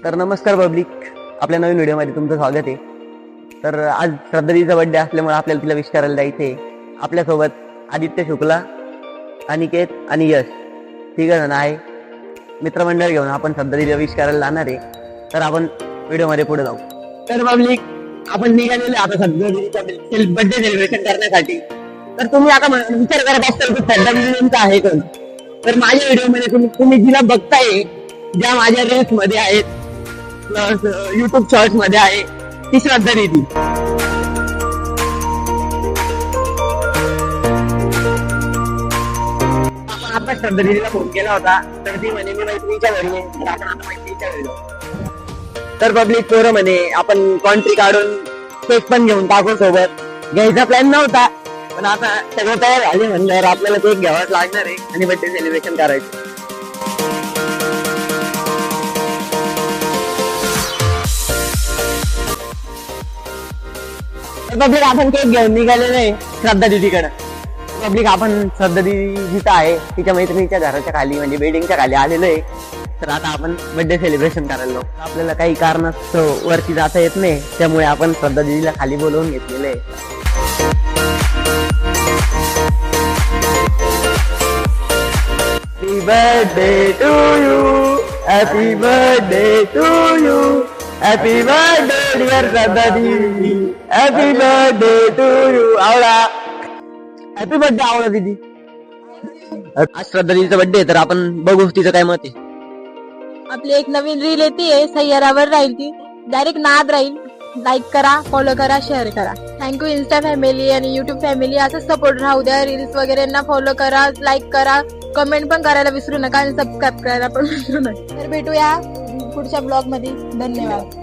तर नमस्कार पब्लिक, आपल्या नवीन व्हिडिओमध्ये तुमचं स्वागत आहे. तर आज श्रद्धादीचा बर्थडे असल्यामुळे आपल्याला तिला विश करायला जायचंय. आपल्यासोबत आदित्य शुक्ला, अनिकेत आणि यश तिघ जण आहे. मित्रमंडळ घेऊन आपण श्रद्धादीला विश करायला जाणार आहे. तर आपण व्हिडिओमध्ये पुढे जाऊ. तर पब्लिक, आपण निघालेले आता श्रद्धादीचा बर्थडे सेलिब्रेशन करण्यासाठी. तर तुम्ही आता विचार करत असाल की श्रद्धादीदी नेमकं आहे कोण. तर माझ्या व्हिडिओमध्ये तुम्ही जिला बघताय, ज्या माझ्या रील्स मध्ये आहेत प्लस युट्यूब शॉर्ट्स मध्ये आहे, ती श्रद्धादीदी. आपण आता श्रद्धादीदीला फोन केला होता, तर ती म्हणे मी मैत्रिणीच्या घरी आहे. तर आपण आता मैत्रिणीच्या घरी जाऊ. तर पब्लिक पोरं म्हणे आपण कॉन्ट्री काढून केक पण घेऊन टाकू सोबत. घ्यायचा प्लॅन नव्हता, पण आता सगळं तयार झाले म्हणल्यावर आपल्याला केक घ्यावाच लागणार आहे आणि बर्थडे सेलिब्रेशन करायचं. पब्लिक आपण केक घेऊन निघालेलो आहे श्रद्धादीदीकडे. पब्लिक आपण श्रद्धादीदी जिथं आहे तिच्या मैत्रिणीच्या घराच्या खाली म्हणजे बिल्डिंगच्या खाली आलेलो आहे. तर आता आपण बर्थडे सेलिब्रेशन करायला जाऊ. आपल्याला काही कारणास्तव वरती जाता येत नाही, त्यामुळे आपण श्रद्धादीदीला खाली बोलवून घेतलेलं आहे. Happy birthday to you, happy birthday to you, happy birthday dear श्रद्धादीदी, happy birthday to you. आवडा, हॅपी बर्थडे आवडा दीदी. आज श्रद्धादीदीचा बर्थडे, तर आपण बघू तिचं काय मत आहे. आपली एक नवीन रील येते सह्यारावर राहील, ती डायरेक्ट नाद राहील. लाईक करा, फॉलो करा, शेअर करा. थँक्यू इन्स्टा फॅमिली आणि युट्यूब फॅमिली. असं सपोर्ट राहू द्या. रील्स वगैरेंना फॉलो करा, लाईक करा, कमेंट पण करायला विसरू नका आणि सबस्क्राईब करायला पण विसरू नका. तर भेटूया पुढच्या ब्लॉग मध्ये. धन्यवाद.